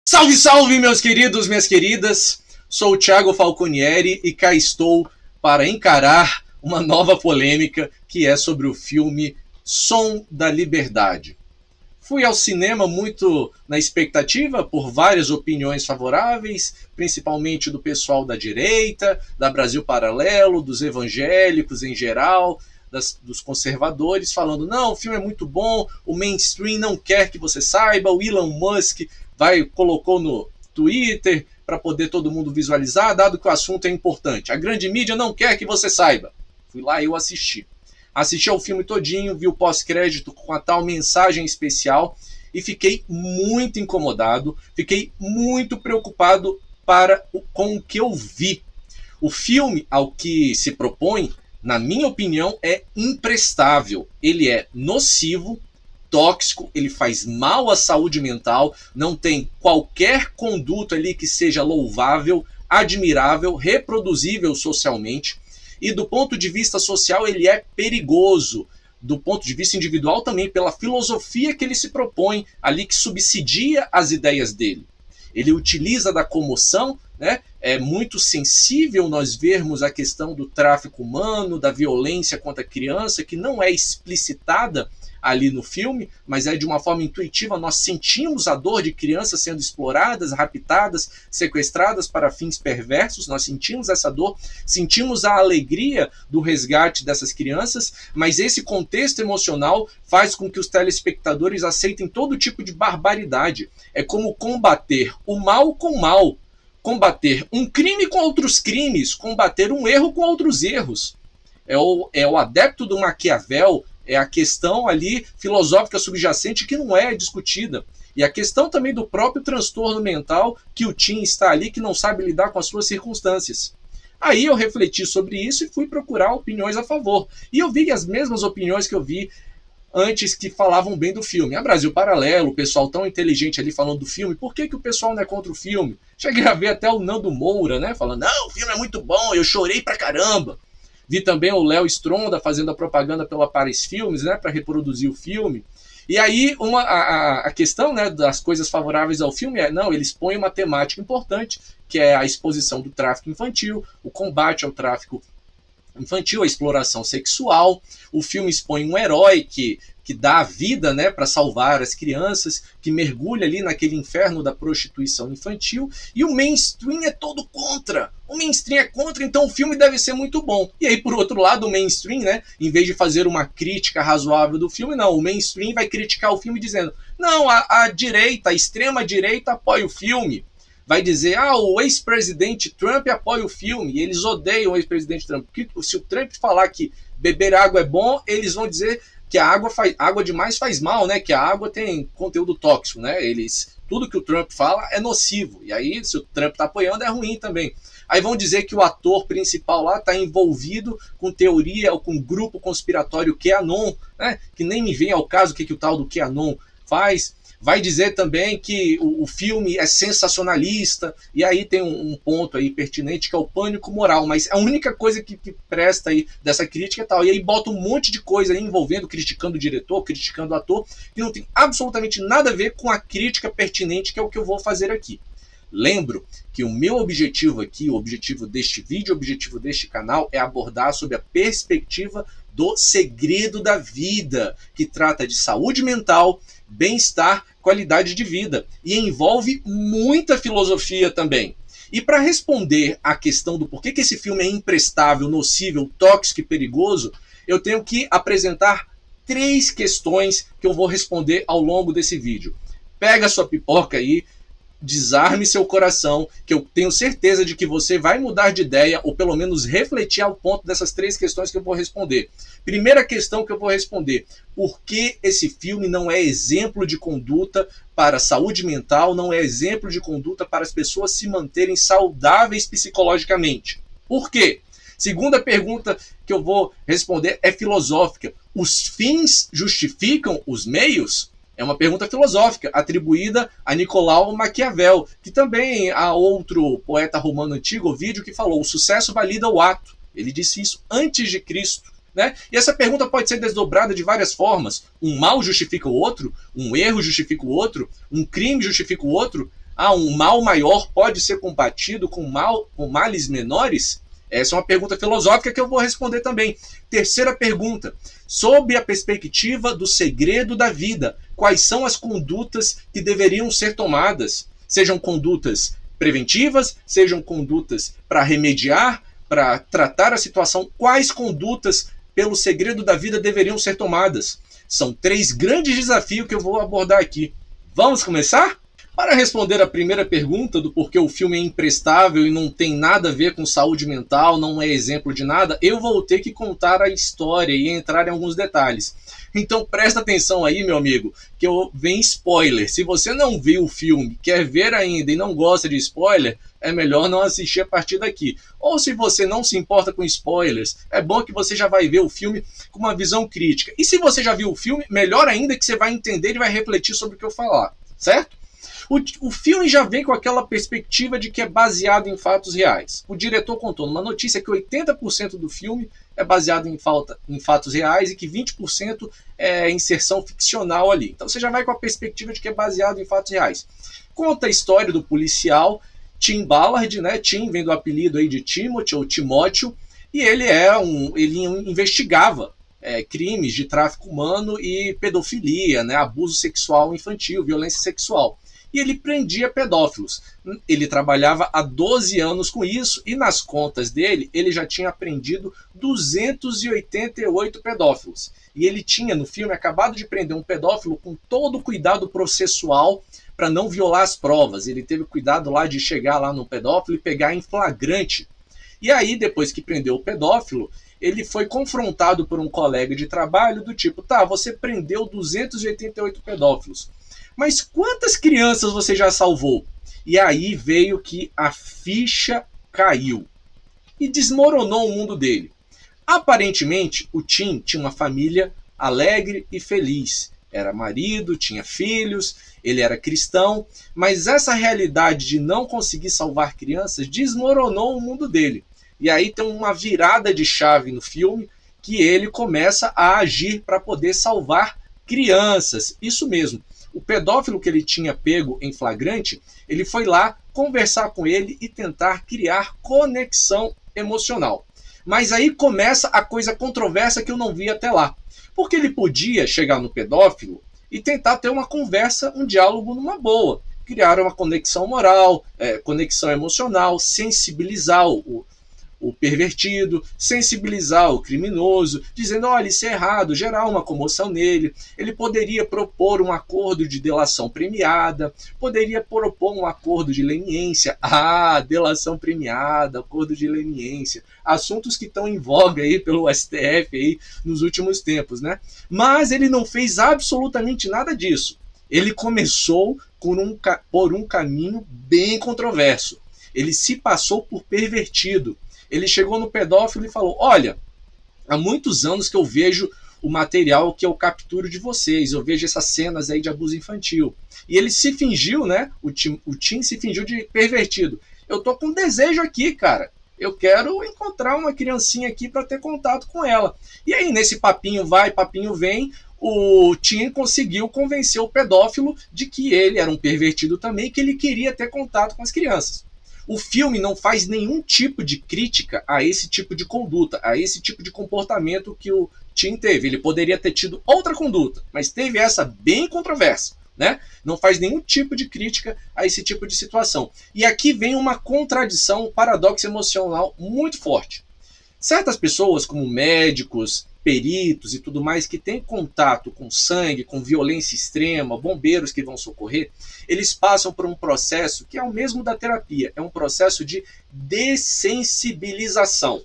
Salve, salve, meus queridos, minhas queridas! Sou o Thiago Falconieri e cá estou para encarar uma nova polêmica que é sobre o filme Som da Liberdade. Fui ao cinema muito na expectativa por várias opiniões favoráveis, principalmente do pessoal da direita, da Brasil Paralelo, dos evangélicos em geral, dos conservadores, falando: não, o filme é muito bom, o mainstream não quer que você saiba, o Elon Musk colocou no Twitter para poder todo mundo visualizar, dado que o assunto é importante. A grande mídia não quer que você saiba. Fui lá e eu assisti. Assisti ao filme todinho, vi o pós-crédito com a tal mensagem especial e fiquei muito incomodado, fiquei muito preocupado com o que eu vi. O filme, ao que se propõe, na minha opinião, é imprestável. Ele é nocivo, tóxico, ele faz mal à saúde mental, não tem qualquer conduta ali que seja louvável, admirável, reproduzível socialmente. E do ponto de vista social ele é perigoso, do ponto de vista individual também, pela filosofia que ele se propõe ali, que subsidia as ideias dele. Ele utiliza da comoção, né? É muito sensível nós vermos a questão do tráfico humano, da violência contra a criança, que não é explicitada ali no filme, mas é de uma forma intuitiva. Nós sentimos a dor de crianças sendo exploradas, raptadas, sequestradas para fins perversos, nós sentimos essa dor, sentimos a alegria do resgate dessas crianças, mas esse contexto emocional faz com que os telespectadores aceitem todo tipo de barbaridade. É como combater o mal com o mal, combater um crime com outros crimes, combater um erro com outros erros. É o adepto do Maquiavel, é a questão ali filosófica subjacente que não é discutida. E a questão também do próprio transtorno mental que o Tim está ali, que não sabe lidar com as suas circunstâncias. Aí eu refleti sobre isso e fui procurar opiniões a favor. E eu vi as mesmas opiniões que eu vi antes, que falavam bem do filme. A Brasil Paralelo, o pessoal tão inteligente ali falando do filme. Por que o pessoal não é contra o filme? Cheguei a ver até o Nando Moura, né, falando: não, o filme é muito bom, eu chorei pra caramba. Vi também o Léo Stronda fazendo a propaganda pela Paris Filmes, né, para reproduzir o filme. E aí a questão, né, das coisas favoráveis ao filme é: não, eles põem uma temática importante, que é a exposição do tráfico infantil, o combate ao tráfico infantil, a exploração sexual. O filme expõe um herói que dá a vida, né, para salvar as crianças, que mergulha ali naquele inferno da prostituição infantil, e o mainstream é todo contra. O mainstream é contra, então o filme deve ser muito bom. E aí, por outro lado, o mainstream, né, em vez de fazer uma crítica razoável do filme, não, o mainstream vai criticar o filme dizendo: não, a direita, a extrema-direita apoia o filme. Vai dizer: o ex-presidente Trump apoia o filme, e eles odeiam o ex-presidente Trump. Porque se o Trump falar que beber água é bom, eles vão dizer que a água demais faz mal, né? Que a água tem conteúdo tóxico, né? Tudo que o Trump fala é nocivo. E aí, se o Trump está apoiando, é ruim também. Aí vão dizer que o ator principal lá está envolvido com teoria ou com grupo conspiratório QAnon, né? Que nem me vem ao caso o que o tal do QAnon faz. Vai dizer também que o filme é sensacionalista, e aí tem um ponto aí pertinente, que é o pânico moral, mas a única coisa que presta aí dessa crítica é tal. E aí bota um monte de coisa aí envolvendo, criticando o diretor, criticando o ator, que não tem absolutamente nada a ver com a crítica pertinente, que é o que eu vou fazer aqui. Lembro que o meu objetivo aqui, o objetivo deste vídeo, o objetivo deste canal é abordar sobre a perspectiva do Segredo da Vida, que trata de saúde mental, bem-estar, qualidade de vida, e envolve muita filosofia também. E para responder à questão do porquê que esse filme é imprestável, nocível, tóxico e perigoso, eu tenho que apresentar 3 questões que eu vou responder ao longo desse vídeo. Pega sua pipoca aí, desarme seu coração, que eu tenho certeza de que você vai mudar de ideia, ou pelo menos refletir ao ponto dessas 3 questões que eu vou responder. Primeira questão que eu vou responder: por que esse filme não é exemplo de conduta para a saúde mental, não é exemplo de conduta para as pessoas se manterem saudáveis psicologicamente? Por quê? Segunda pergunta que eu vou responder é filosófica. Os fins justificam os meios? É uma pergunta filosófica atribuída a Nicolau Maquiavel, que também há outro poeta romano antigo, Ovídio, que falou: o sucesso valida o ato. Ele disse isso antes de Cristo, né? E essa pergunta pode ser desdobrada de várias formas. Um mal justifica o outro? Um erro justifica o outro? Um crime justifica o outro? um mal maior pode ser combatido com males menores? Essa é uma pergunta filosófica que eu vou responder também. Terceira pergunta, sob a perspectiva do segredo da vida, quais são as condutas que deveriam ser tomadas? Sejam condutas preventivas, sejam condutas para remediar, para tratar a situação, quais condutas pelo segredo da vida deveriam ser tomadas? São 3 grandes desafios que eu vou abordar aqui. Vamos começar? Para responder a primeira pergunta do porquê o filme é imprestável e não tem nada a ver com saúde mental, não é exemplo de nada, eu vou ter que contar a história e entrar em alguns detalhes. Então presta atenção aí, meu amigo, que vem spoiler. Se você não viu o filme, quer ver ainda e não gosta de spoiler, é melhor não assistir a partir daqui. Ou se você não se importa com spoilers, é bom que você já vai ver o filme com uma visão crítica. E se você já viu o filme, melhor ainda que você vai entender e vai refletir sobre o que eu falar, certo? O filme já vem com aquela perspectiva de que é baseado em fatos reais. O diretor contou numa notícia que 80% do filme é baseado em fatos reais e que 20% é inserção ficcional ali. Então você já vai com a perspectiva de que é baseado em fatos reais. Conta a história do policial Tim Ballard, né? Tim vem do apelido aí de Timothy ou Timóteo, e ele investigava crimes de tráfico humano e pedofilia, né? Abuso sexual infantil, violência sexual. E ele prendia pedófilos. Ele trabalhava há 12 anos com isso e nas contas dele, ele já tinha prendido 288 pedófilos. E ele tinha, no filme, acabado de prender um pedófilo com todo o cuidado processual para não violar as provas. Ele teve cuidado lá de chegar lá no pedófilo e pegar em flagrante. E aí, depois que prendeu o pedófilo, ele foi confrontado por um colega de trabalho do tipo, tá, você prendeu 288 pedófilos, mas quantas crianças você já salvou? E aí veio que a ficha caiu e desmoronou o mundo dele. Aparentemente, o Tim tinha uma família alegre e feliz. Era marido, tinha filhos, ele era cristão, mas essa realidade de não conseguir salvar crianças desmoronou o mundo dele. E aí tem uma virada de chave no filme que ele começa a agir para poder salvar crianças. Isso mesmo. O pedófilo que ele tinha pego em flagrante, ele foi lá conversar com ele e tentar criar conexão emocional. Mas aí começa a coisa controversa que eu não vi até lá. Porque ele podia chegar no pedófilo e tentar ter uma conversa, um diálogo numa boa. Criar uma conexão moral, conexão emocional, sensibilizar o pervertido, sensibilizar o criminoso, dizendo, olha, isso é errado, gerar uma comoção nele. Ele poderia propor um acordo de delação premiada, poderia propor um acordo de leniência. Ah, delação premiada, acordo de leniência. Assuntos que estão em voga aí pelo STF aí nos últimos tempos, né? Mas ele não fez absolutamente nada disso. Ele começou por um caminho bem controverso. Ele se passou por pervertido. Ele chegou no pedófilo e falou, olha, há muitos anos que eu vejo o material que eu capturo de vocês, eu vejo essas cenas aí de abuso infantil. E ele se fingiu, né, o Tim se fingiu de pervertido. Eu tô com desejo aqui, cara. Eu quero encontrar uma criancinha aqui para ter contato com ela. E aí, nesse papinho vai, papinho vem, o Tim conseguiu convencer o pedófilo de que ele era um pervertido também, que ele queria ter contato com as crianças. O filme não faz nenhum tipo de crítica a esse tipo de conduta, a esse tipo de comportamento que o Tim teve. Ele poderia ter tido outra conduta, mas teve essa bem controversa, né? Não faz nenhum tipo de crítica a esse tipo de situação. E aqui vem uma contradição, um paradoxo emocional muito forte. Certas pessoas, como médicos, peritos e tudo mais, que têm contato com sangue, com violência extrema, bombeiros que vão socorrer, eles passam por um processo que é o mesmo da terapia, é um processo de dessensibilização.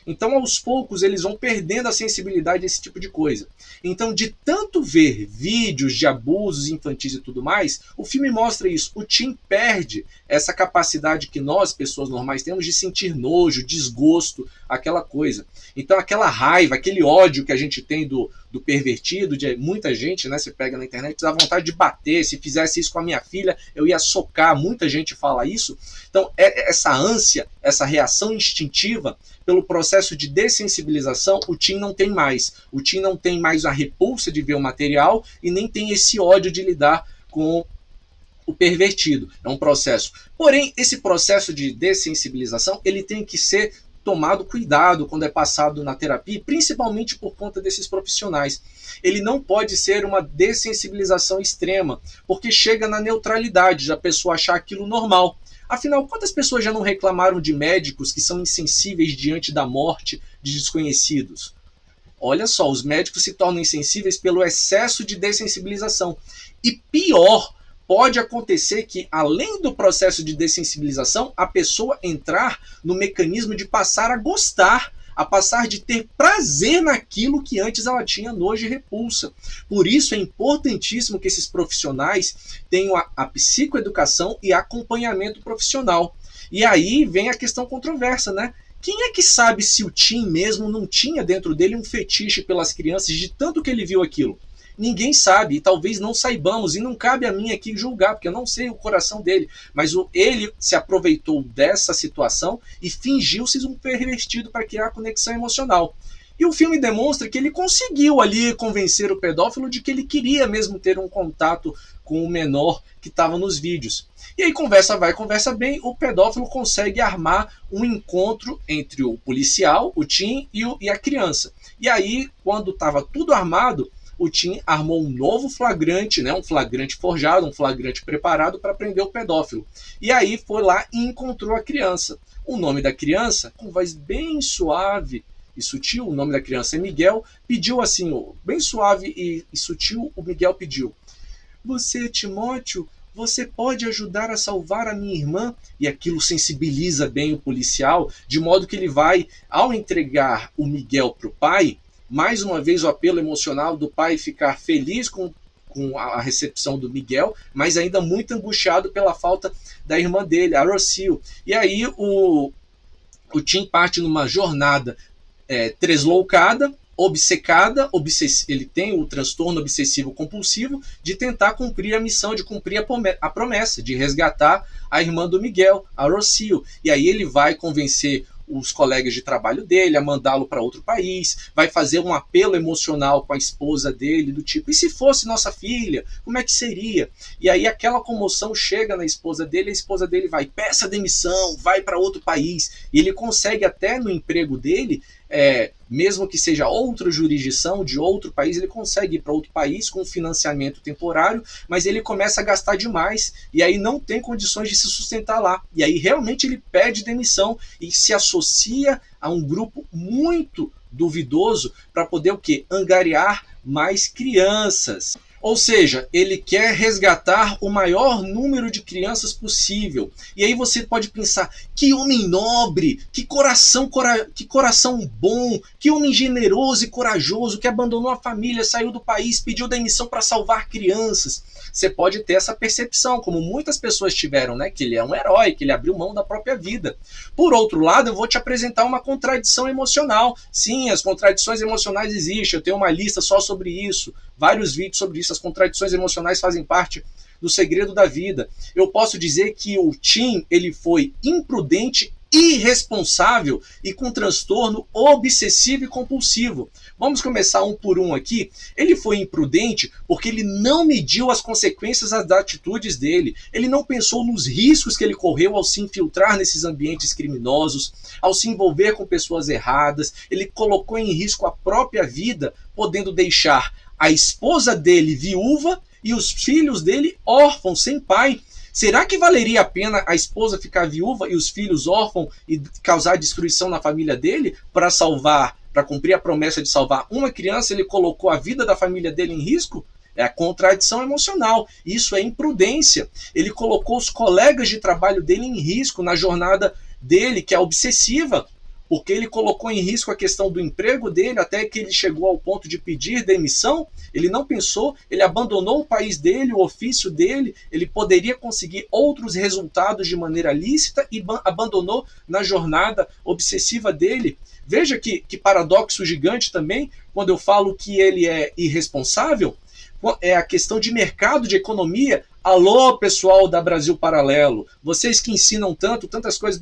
Então, aos poucos, eles vão perdendo a sensibilidade a esse tipo de coisa. Então, de tanto ver vídeos de abusos infantis e tudo mais, o filme mostra isso. O Tim perde essa capacidade que nós, pessoas normais, temos de sentir nojo, desgosto, aquela coisa. Então, aquela raiva, aquele ódio que a gente tem do pervertido, de muita gente, né? Você pega na internet, dá vontade de bater. Se fizesse isso com a minha filha, eu ia socar. Muita gente fala isso. Então, essa ânsia, essa reação instintiva, pelo processo de dessensibilização, o Tim não tem mais. O Tim não tem mais a repulsa de ver o material e nem tem esse ódio de lidar com o pervertido. É um processo. Porém, esse processo de dessensibilização, ele tem que ser tomado cuidado quando é passado na terapia, principalmente por conta desses profissionais. Ele não pode ser uma dessensibilização extrema, porque chega na neutralidade, de a pessoa achar aquilo normal. Afinal, quantas pessoas já não reclamaram de médicos que são insensíveis diante da morte de desconhecidos? Olha só, os médicos se tornam insensíveis pelo excesso de dessensibilização. E pior, pode acontecer que, além do processo de dessensibilização, a pessoa entrar no mecanismo de passar a gostar, a passar de ter prazer naquilo que antes ela tinha nojo e repulsa. Por isso é importantíssimo que esses profissionais tenham a psicoeducação e acompanhamento profissional. E aí vem a questão controversa, né? Quem é que sabe se o Tim mesmo não tinha dentro dele um fetiche pelas crianças de tanto que ele viu aquilo? Ninguém sabe, e talvez não saibamos, e não cabe a mim aqui julgar, porque eu não sei o coração dele, mas ele se aproveitou dessa situação e fingiu-se um pervertido para criar conexão emocional. E o filme demonstra que ele conseguiu ali convencer o pedófilo de que ele queria mesmo ter um contato com o menor que estava nos vídeos. E aí conversa vai, conversa bem, o pedófilo consegue armar um encontro entre o policial, o Tim e a criança. E aí, quando estava tudo armado, o Tim armou um novo flagrante, né, um flagrante forjado, um flagrante preparado para prender o pedófilo. E aí foi lá e encontrou a criança. O nome da criança, com voz bem suave e sutil, o nome da criança é Miguel, pediu assim, bem suave e sutil, o Miguel pediu: "Você, Timóteo, você pode ajudar a salvar a minha irmã?" E aquilo sensibiliza bem o policial, de modo que ele vai, ao entregar o Miguel para o pai, mais uma vez o apelo emocional do pai ficar feliz com a recepção do Miguel, mas ainda muito angustiado pela falta da irmã dele, a Rocio. E aí o Tim parte numa jornada tresloucada, obcecada, ele tem o transtorno obsessivo compulsivo de tentar cumprir a missão, de cumprir a promessa, de resgatar a irmã do Miguel, a Rocio. E aí ele vai convencer os colegas de trabalho dele a mandá-lo para outro país, vai fazer um apelo emocional com a esposa dele, do tipo: e se fosse nossa filha, como é que seria? E aí aquela comoção chega na esposa dele, a esposa dele vai: peça demissão, vai para outro país. E ele consegue até no emprego dele, mesmo que seja outra jurisdição, de outro país, ele consegue ir para outro país com financiamento temporário, mas ele começa a gastar demais, e aí não tem condições de se sustentar lá. E aí realmente ele pede demissão e se associa a um grupo muito duvidoso para poder o quê? Angariar mais crianças. Ou seja, ele quer resgatar o maior número de crianças possível. E aí você pode pensar: que homem nobre, que coração bom, que homem generoso e corajoso, que abandonou a família, saiu do país, pediu demissão para salvar crianças. Você pode ter essa percepção, como muitas pessoas tiveram, né? Que ele é um herói, que ele abriu mão da própria vida. Por outro lado, eu vou te apresentar uma contradição emocional. Sim, as contradições emocionais existem, eu tenho uma lista só sobre isso, vários vídeos sobre isso. As contradições emocionais fazem parte do segredo da vida. Eu posso dizer que o Tim, ele foi imprudente, irresponsável e com transtorno obsessivo e compulsivo. Vamos começar um por um aqui. Ele foi imprudente porque ele não mediu as consequências das atitudes dele. Ele não pensou nos riscos que ele correu ao se infiltrar nesses ambientes criminosos, ao se envolver com pessoas erradas. Ele colocou em risco a própria vida, podendo deixar a esposa dele viúva e os filhos dele órfãos, sem pai. Será que valeria a pena a esposa ficar viúva e os filhos órfãos e causar destruição na família dele para cumprir a promessa de salvar uma criança? Ele colocou a vida da família dele em risco? É a contradição emocional. Isso é imprudência. Ele colocou os colegas de trabalho dele em risco na jornada dele, que é obsessiva, porque ele colocou em risco a questão do emprego dele, até que ele chegou ao ponto de pedir demissão. Ele não pensou, ele abandonou o país dele, o ofício dele, ele poderia conseguir outros resultados de maneira lícita e abandonou na jornada obsessiva dele. Veja que paradoxo gigante também, quando eu falo que ele é irresponsável, é a questão de mercado, de economia. Alô, pessoal da Brasil Paralelo, vocês que ensinam tantas coisas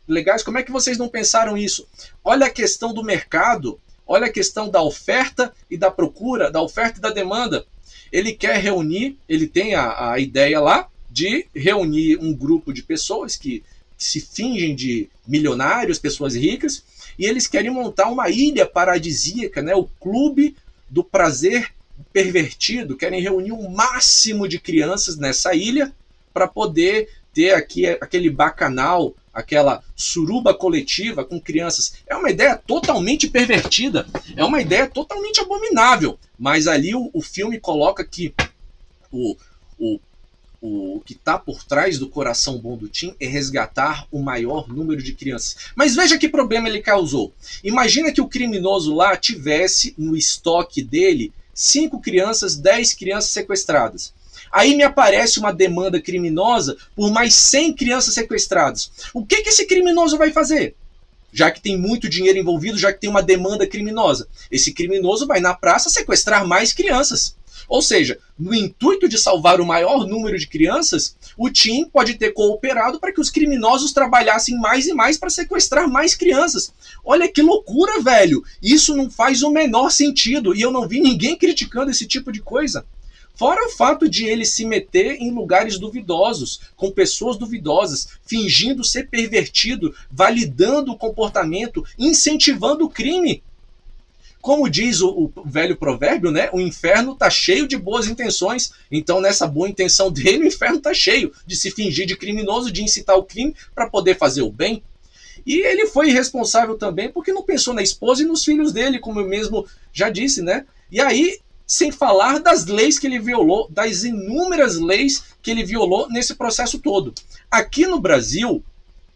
legais, como é que vocês não pensaram isso? Olha a questão do mercado, olha a questão da oferta e da procura, da oferta e da demanda. Ele quer reunir, ele tem a ideia lá de reunir um grupo de pessoas que se fingem de milionários, pessoas ricas, e eles querem montar uma ilha paradisíaca, né? O clube do prazer pervertido, querem reunir um máximo de crianças nessa ilha para poder ter aqui aquele bacanal, aquela suruba coletiva com crianças. É uma ideia totalmente pervertida, é uma ideia totalmente abominável, mas ali o filme coloca que o que está por trás do coração bom do Tim é resgatar o maior número de crianças. Mas veja que problema ele causou. Imagina que o criminoso lá tivesse no estoque dele 5 crianças, 10 crianças sequestradas. Aí me aparece uma demanda criminosa por mais 100 crianças sequestradas. O que esse criminoso vai fazer? Já que tem muito dinheiro envolvido, já que tem uma demanda criminosa. Esse criminoso vai na praça sequestrar mais crianças. Ou seja, no intuito de salvar o maior número de crianças, o Tim pode ter cooperado para que os criminosos trabalhassem mais e mais para sequestrar mais crianças. Olha que loucura, velho! Isso não faz o menor sentido e eu não vi ninguém criticando esse tipo de coisa. Fora o fato de ele se meter em lugares duvidosos, com pessoas duvidosas, fingindo ser pervertido, validando o comportamento, incentivando o crime. Como diz o velho provérbio, né? O inferno está cheio de boas intenções. Então, nessa boa intenção dele, o inferno está cheio de se fingir de criminoso, de incitar o crime para poder fazer o bem. E ele foi irresponsável também porque não pensou na esposa e nos filhos dele, como eu mesmo já disse, né? E aí, sem falar das leis que ele violou, das inúmeras leis que ele violou nesse processo todo. Aqui no Brasil,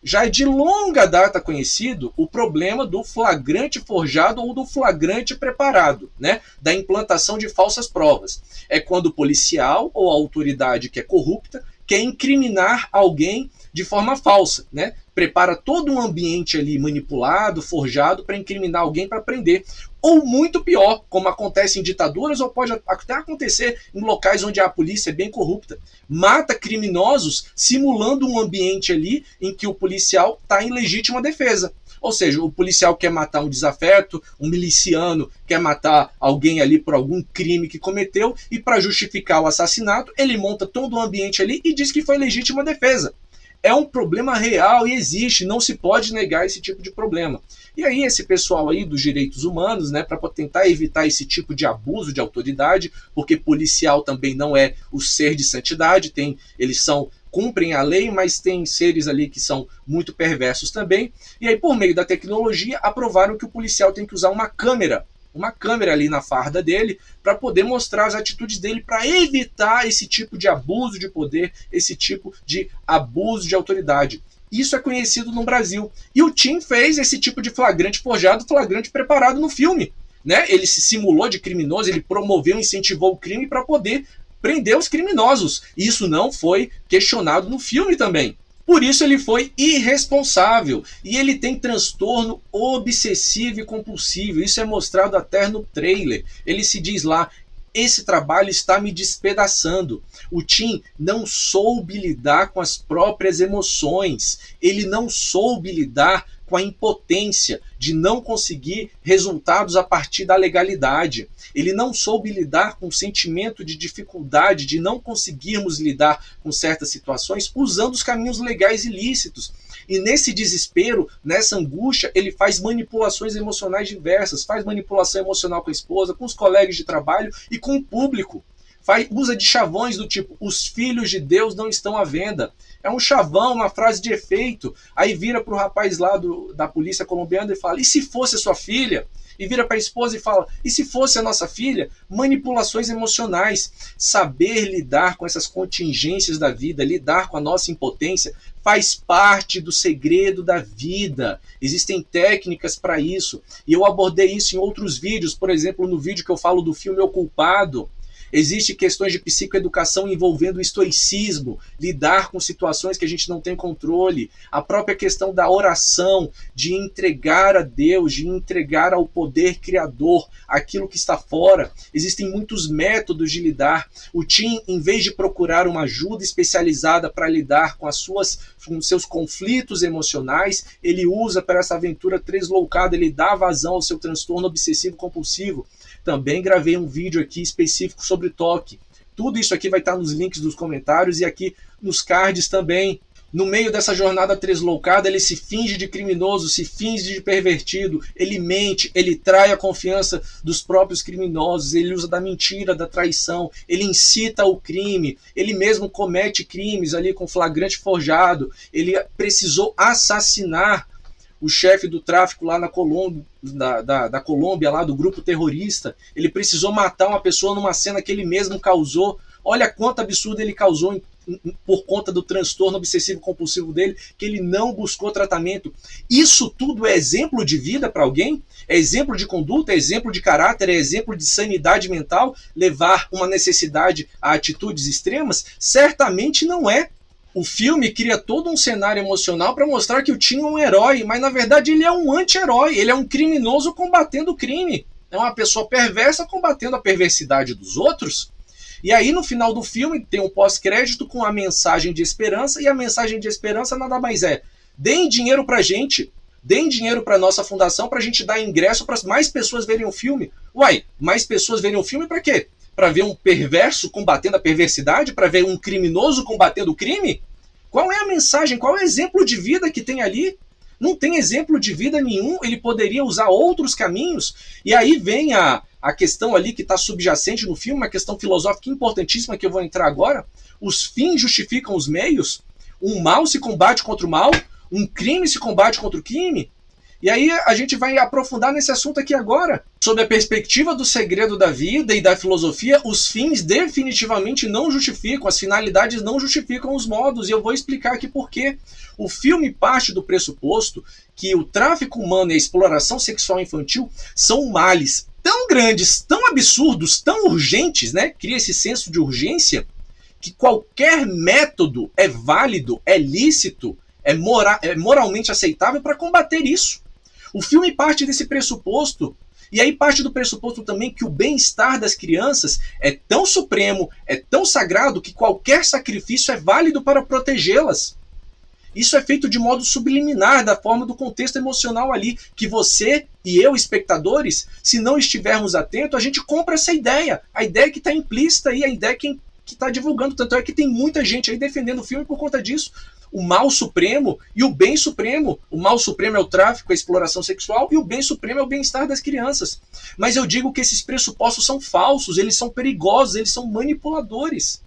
já é de longa data conhecido o problema do flagrante forjado ou do flagrante preparado, né? Da implantação de falsas provas. É quando o policial ou a autoridade que é corrupta quer incriminar alguém de forma falsa, né? Prepara todo um ambiente ali manipulado, forjado, para incriminar alguém, para prender. Ou muito pior, como acontece em ditaduras, ou pode até acontecer em locais onde a polícia é bem corrupta. Mata criminosos simulando um ambiente ali em que o policial está em legítima defesa. Ou seja, o policial quer matar um desafeto, um miliciano quer matar alguém ali por algum crime que cometeu, e para justificar o assassinato, ele monta todo o ambiente ali e diz que foi legítima defesa. É um problema real e existe, não se pode negar esse tipo de problema. E aí esse pessoal aí dos direitos humanos, né, para tentar evitar esse tipo de abuso de autoridade, porque policial também não é o ser de santidade, eles cumprem a lei, mas tem seres ali que são muito perversos também. E aí, por meio da tecnologia, aprovaram que o policial tem que usar uma câmera ali na farda dele, para poder mostrar as atitudes dele, para evitar esse tipo de abuso de poder, esse tipo de abuso de autoridade. Isso é conhecido no Brasil. E o Tim fez esse tipo de flagrante forjado, flagrante preparado no filme, né? Ele se simulou de criminoso, ele promoveu, incentivou o crime para poder prender os criminosos. Isso não foi questionado no filme também. Por isso ele foi irresponsável e ele tem transtorno obsessivo e compulsivo. Isso é mostrado até no trailer. Ele se diz lá: esse trabalho está me despedaçando. O Tim não soube lidar com as próprias emoções. Ele não soube lidar com a impotência de não conseguir resultados a partir da legalidade. Ele não soube lidar com o sentimento de dificuldade de não conseguirmos lidar com certas situações usando os caminhos legais ilícitos. E nesse desespero, nessa angústia, ele faz manipulações emocionais diversas, faz manipulação emocional com a esposa, com os colegas de trabalho e com o público. Usa de chavões do tipo: os filhos de Deus não estão à venda. É um chavão, uma frase de efeito. Aí vira para o rapaz lá da polícia colombiana e fala: e se fosse a sua filha? E vira para a esposa e fala: e se fosse a nossa filha? Manipulações emocionais. Saber lidar com essas contingências da vida, lidar com a nossa impotência, faz parte do segredo da vida. Existem técnicas para isso. E eu abordei isso em outros vídeos. Por exemplo, no vídeo que eu falo do filme O Culpado. Existem questões de psicoeducação envolvendo o estoicismo, lidar com situações que a gente não tem controle, a própria questão da oração, de entregar a Deus, de entregar ao poder criador aquilo que está fora. Existem muitos métodos de lidar. O Tim, em vez de procurar uma ajuda especializada para lidar com com seus conflitos emocionais, ele usa para essa aventura tresloucada, ele dá vazão ao seu transtorno obsessivo compulsivo. Também gravei um vídeo aqui específico sobre toque. Tudo isso aqui vai estar nos links dos comentários e aqui nos cards também. No meio dessa jornada tresloucada, ele se finge de criminoso, se finge de pervertido, ele mente, ele trai a confiança dos próprios criminosos, ele usa da mentira, da traição, ele incita o crime, ele mesmo comete crimes ali com flagrante forjado, ele precisou assassinar o chefe do tráfico lá na Colômbia, da Colômbia, lá do grupo terrorista, ele precisou matar uma pessoa numa cena que ele mesmo causou. Olha quanto absurdo ele causou por conta do transtorno obsessivo-compulsivo dele, que ele não buscou tratamento. Isso tudo é exemplo de vida para alguém? É exemplo de conduta? É exemplo de caráter? É exemplo de sanidade mental? Levar uma necessidade a atitudes extremas? Certamente não é. O filme cria todo um cenário emocional para mostrar que o Tim é um herói, mas na verdade ele é um anti-herói, ele é um criminoso combatendo o crime. É uma pessoa perversa combatendo a perversidade dos outros. E aí, no final do filme, tem um pós-crédito com a mensagem de esperança, e a mensagem de esperança nada mais é: deem dinheiro pra gente, deem dinheiro pra nossa fundação pra gente dar ingresso para mais pessoas verem o filme. Uai, mais pessoas verem o filme pra quê? Pra ver um perverso combatendo a perversidade? Pra ver um criminoso combatendo o crime? Qual é a mensagem? Qual é o exemplo de vida que tem ali? Não tem exemplo de vida nenhum, ele poderia usar outros caminhos. E aí vem a questão ali que está subjacente no filme, uma questão filosófica importantíssima que eu vou entrar agora. Os fins justificam os meios? Um mal se combate contra o mal? Um crime se combate contra o crime? E aí a gente vai aprofundar nesse assunto aqui agora. Sob a perspectiva do segredo da vida e da filosofia, os fins definitivamente não justificam, as finalidades não justificam os modos, e eu vou explicar aqui por quê. O filme parte do pressuposto que o tráfico humano e a exploração sexual infantil são males tão grandes, tão absurdos, tão urgentes, né? Cria esse senso de urgência, que qualquer método é válido, é lícito, é moralmente aceitável para combater isso. O filme parte desse pressuposto, e aí parte do pressuposto também que o bem-estar das crianças é tão supremo, é tão sagrado, que qualquer sacrifício é válido para protegê-las. Isso é feito de modo subliminar, da forma do contexto emocional ali, que você e eu, espectadores, se não estivermos atentos, a gente compra essa ideia. A ideia que está implícita aí, a ideia que está divulgando. Tanto é que tem muita gente aí defendendo o filme por conta disso. O mal supremo e o bem supremo. O mal supremo é o tráfico, a exploração sexual, e o bem supremo é o bem-estar das crianças. Mas eu digo que esses pressupostos são falsos, eles são perigosos, eles são manipuladores.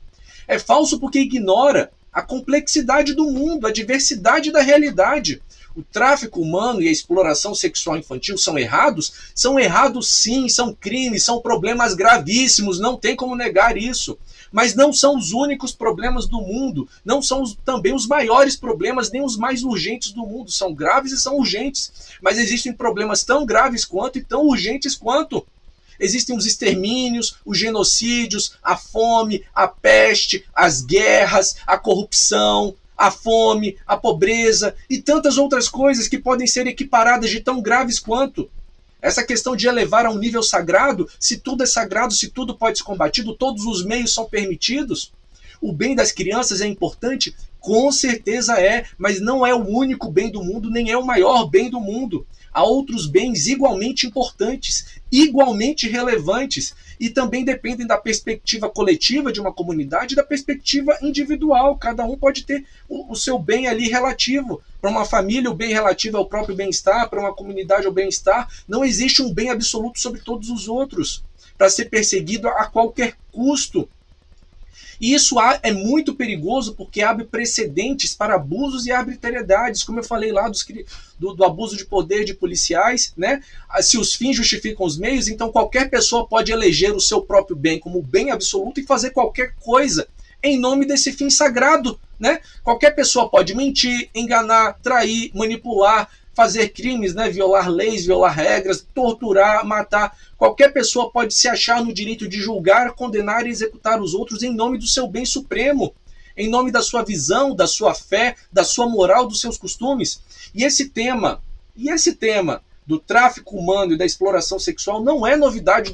É falso porque ignora a complexidade do mundo, a diversidade da realidade. O tráfico humano e a exploração sexual infantil são errados? São errados sim, são crimes, são problemas gravíssimos, não tem como negar isso. Mas não são os únicos problemas do mundo, não são também os maiores problemas, nem os mais urgentes do mundo. São graves e são urgentes, mas existem problemas tão graves quanto e tão urgentes quanto. Existem os extermínios, os genocídios, a fome, a peste, as guerras, a corrupção, a fome, a pobreza e tantas outras coisas que podem ser equiparadas de tão graves quanto. Essa questão de elevar a um nível sagrado, se tudo é sagrado, se tudo pode ser combatido, todos os meios são permitidos. O bem das crianças é importante? Com certeza é, mas não é o único bem do mundo, nem é o maior bem do mundo. Há outros bens igualmente importantes, igualmente relevantes, e também dependem da perspectiva coletiva de uma comunidade e da perspectiva individual. Cada um pode ter o seu bem ali relativo. Para uma família, o bem relativo é o próprio bem-estar, para uma comunidade, o bem-estar. Não existe um bem absoluto sobre todos os outros, para ser perseguido a qualquer custo. E isso é muito perigoso porque abre precedentes para abusos e arbitrariedades, como eu falei lá do abuso de poder de policiais, né? Se os fins justificam os meios, então qualquer pessoa pode eleger o seu próprio bem como bem absoluto e fazer qualquer coisa em nome desse fim sagrado, né? Qualquer pessoa pode mentir, enganar, trair, manipular, fazer crimes, né? Violar leis, violar regras, torturar, matar. Qualquer pessoa pode se achar no direito de julgar, condenar e executar os outros em nome do seu bem supremo, em nome da sua visão, da sua fé, da sua moral, dos seus costumes. E esse tema do tráfico humano e da exploração sexual não é novidade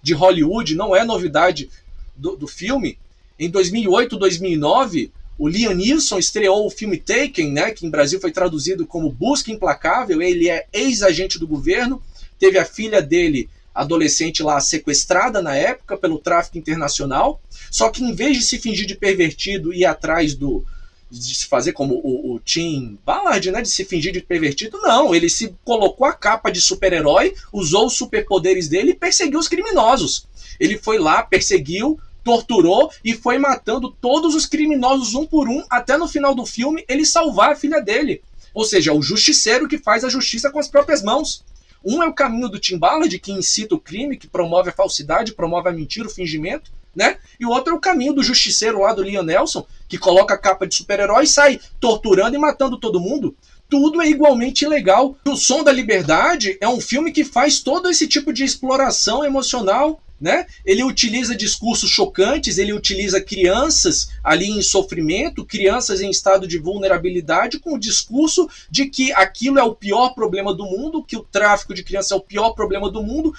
de Hollywood, não é novidade do filme. Em 2008, 2009, o Liam Neeson estreou o filme Taken, né, que em Brasil foi traduzido como Busca Implacável. Ele é ex-agente do governo, teve a filha dele adolescente lá sequestrada na época pelo tráfico internacional, só que em vez de se fingir de pervertido e ir atrás de se fazer como o Tim Ballard, né, de se fingir de pervertido, não, ele se colocou a capa de super-herói, usou os superpoderes dele e perseguiu os criminosos. Ele foi lá, perseguiu, torturou e foi matando todos os criminosos um por um, até no final do filme ele salvar a filha dele. Ou seja, o justiceiro que faz a justiça com as próprias mãos. Um é o caminho do Tim Ballard, que incita o crime, que promove a falsidade, promove a mentira, o fingimento, né? E o outro é o caminho do justiceiro lá do Liam Neeson, que coloca a capa de super-herói e sai torturando e matando todo mundo. Tudo é igualmente ilegal. O Som da Liberdade é um filme que faz todo esse tipo de exploração emocional, né? Ele utiliza discursos chocantes, ele utiliza crianças ali em sofrimento, crianças em estado de vulnerabilidade, com o discurso de que aquilo é o pior problema do mundo, que o tráfico de crianças é o pior problema do mundo,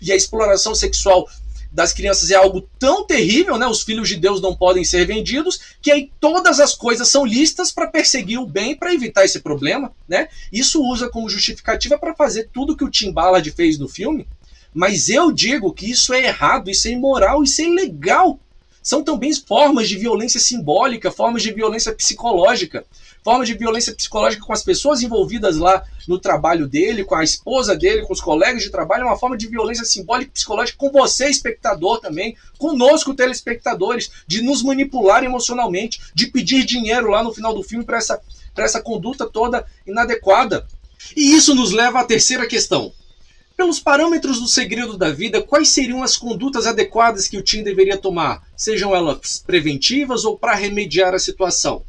e a exploração sexual das crianças é algo tão terrível, né? Os filhos de Deus não podem ser vendidos, que aí todas as coisas são listas para perseguir o bem, para evitar esse problema, né? Isso usa como justificativa para fazer tudo que o Tim Ballard fez no filme. Mas eu digo que isso é errado, isso é imoral, isso é ilegal. São também formas de violência simbólica, formas de violência psicológica. Formas de violência psicológica com as pessoas envolvidas lá no trabalho dele, com a esposa dele, com os colegas de trabalho. É uma forma de violência simbólica e psicológica com você, espectador, também. Conosco, telespectadores. De nos manipular emocionalmente. De pedir dinheiro lá no final do filme para essa conduta toda inadequada. E isso nos leva à terceira questão. Pelos parâmetros do segredo da vida, quais seriam as condutas adequadas que o Tim deveria tomar? Sejam elas preventivas ou para remediar a situação?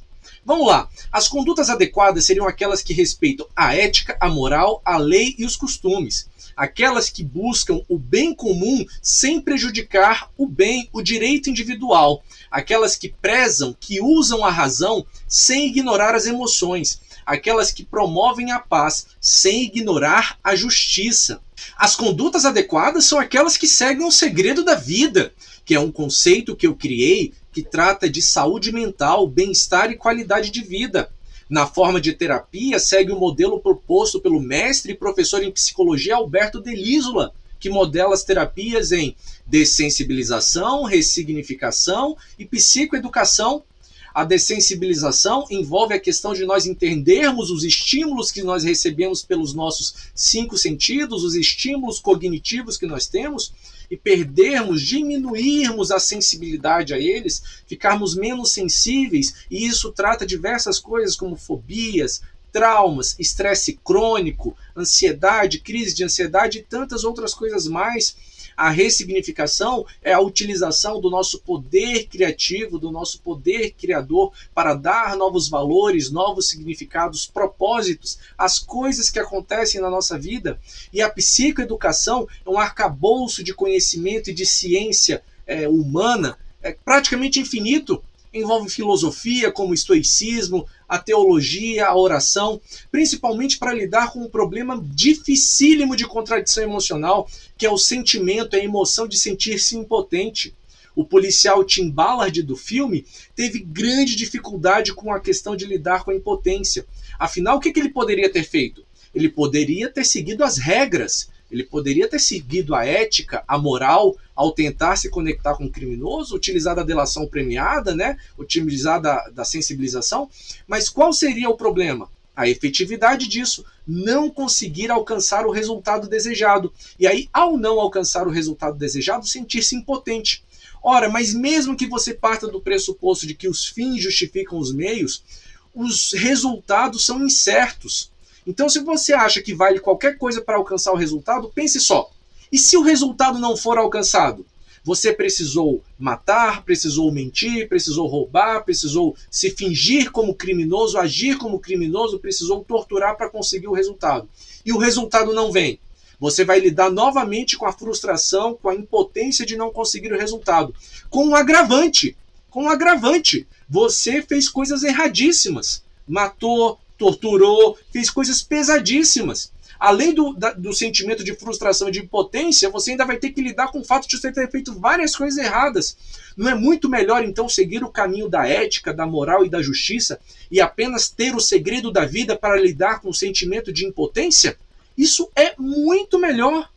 Vamos lá. As condutas adequadas seriam aquelas que respeitam a ética, a moral, a lei e os costumes. Aquelas que buscam o bem comum sem prejudicar o bem, o direito individual. Aquelas que prezam, que usam a razão sem ignorar as emoções. Aquelas que promovem a paz sem ignorar a justiça. As condutas adequadas são aquelas que seguem o segredo da vida, que é um conceito que eu criei que trata de saúde mental, bem-estar e qualidade de vida. Na forma de terapia, segue o modelo proposto pelo mestre e professor em psicologia Alberto Delíssola, que modela as terapias em dessensibilização, ressignificação e psicoeducação. A dessensibilização envolve a questão de nós entendermos os estímulos que nós recebemos pelos nossos 5 sentidos, os estímulos cognitivos que nós temos, e perdermos, diminuirmos a sensibilidade a eles, ficarmos menos sensíveis, e isso trata diversas coisas como fobias, traumas, estresse crônico, ansiedade, crise de ansiedade e tantas outras coisas mais. A ressignificação é a utilização do nosso poder criativo, do nosso poder criador para dar novos valores, novos significados, propósitos às coisas que acontecem na nossa vida. E a psicoeducação é um arcabouço de conhecimento e de ciência humana praticamente infinito. Envolve filosofia como o estoicismo, a teologia, a oração, principalmente para lidar com um problema dificílimo de contradição emocional, que é o sentimento, a emoção de sentir-se impotente. O policial Tim Ballard do filme teve grande dificuldade com a questão de lidar com a impotência. Afinal, o que ele poderia ter feito? Ele poderia ter seguido as regras, ele poderia ter seguido a ética, a moral, ao tentar se conectar com o criminoso, utilizar a delação premiada, né? Utilizar da sensibilização. Mas qual seria o problema? A efetividade disso, não conseguir alcançar o resultado desejado. E aí, ao não alcançar o resultado desejado, sentir-se impotente. Ora, mas mesmo que você parta do pressuposto de que os fins justificam os meios, os resultados são incertos. Então, se você acha que vale qualquer coisa para alcançar o resultado, pense só. E se o resultado não for alcançado? Você precisou matar, precisou mentir, precisou roubar, precisou se fingir como criminoso, agir como criminoso, precisou torturar para conseguir o resultado. E o resultado não vem. Você vai lidar novamente com a frustração, com a impotência de não conseguir o resultado. Com um agravante. Com um agravante. Você fez coisas erradíssimas. Matou, torturou, fez coisas pesadíssimas. Além do sentimento de frustração e de impotência, você ainda vai ter que lidar com o fato de você ter feito várias coisas erradas. Não é muito melhor, então, seguir o caminho da ética, da moral e da justiça e apenas ter o segredo da vida para lidar com o sentimento de impotência? Isso é muito melhor.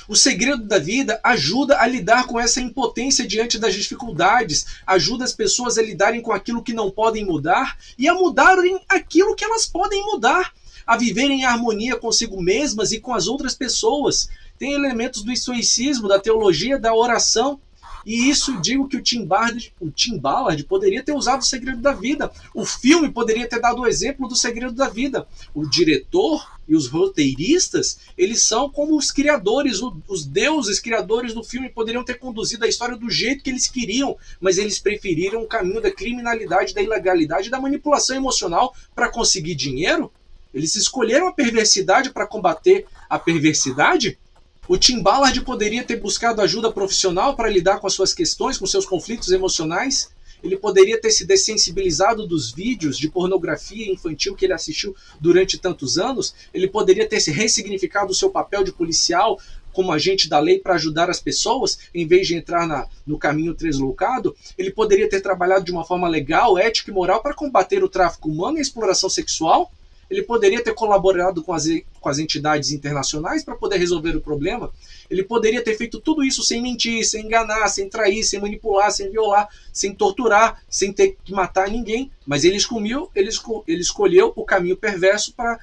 O segredo da vida ajuda a lidar com essa impotência diante das dificuldades, ajuda as pessoas a lidarem com aquilo que não podem mudar e a mudarem aquilo que elas podem mudar, a viverem em harmonia consigo mesmas e com as outras pessoas. Tem elementos do estoicismo, da teologia, da oração. E isso digo que o Tim Ballard poderia ter usado o segredo da vida. O filme poderia ter dado o exemplo do segredo da vida. O diretor e os roteiristas, eles são como os criadores, os deuses criadores do filme, poderiam ter conduzido a história do jeito que eles queriam, mas eles preferiram o caminho da criminalidade, da ilegalidade, da manipulação emocional para conseguir dinheiro. Eles escolheram a perversidade para combater a perversidade. O Tim Ballard poderia ter buscado ajuda profissional para lidar com as suas questões, com seus conflitos emocionais. Ele poderia ter se dessensibilizado dos vídeos de pornografia infantil que ele assistiu durante tantos anos. Ele poderia ter se ressignificado o seu papel de policial como agente da lei para ajudar as pessoas, em vez de entrar no caminho deslocado. Ele poderia ter trabalhado de uma forma legal, ética e moral para combater o tráfico humano e a exploração sexual. Ele poderia ter colaborado com as entidades internacionais para poder resolver o problema. Ele poderia ter feito tudo isso sem mentir, sem enganar, sem trair, sem manipular, sem violar, sem torturar, sem ter que matar ninguém. Mas ele escolheu o caminho perverso para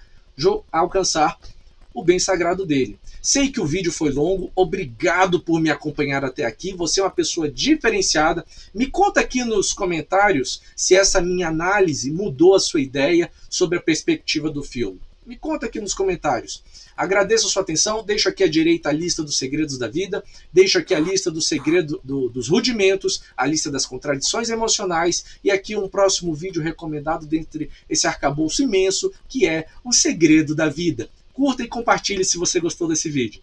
alcançar o bem sagrado dele. Sei que o vídeo foi longo, obrigado por me acompanhar até aqui, você é uma pessoa diferenciada. Me conta aqui nos comentários se essa minha análise mudou a sua ideia sobre a perspectiva do filme. Me conta aqui nos comentários. Agradeço a sua atenção, deixo aqui à direita a lista dos segredos da vida, deixo aqui a lista do segredo dos rudimentos, a lista das contradições emocionais e aqui um próximo vídeo recomendado dentre esse arcabouço imenso que é o segredo da vida. Curta e compartilhe se você gostou desse vídeo.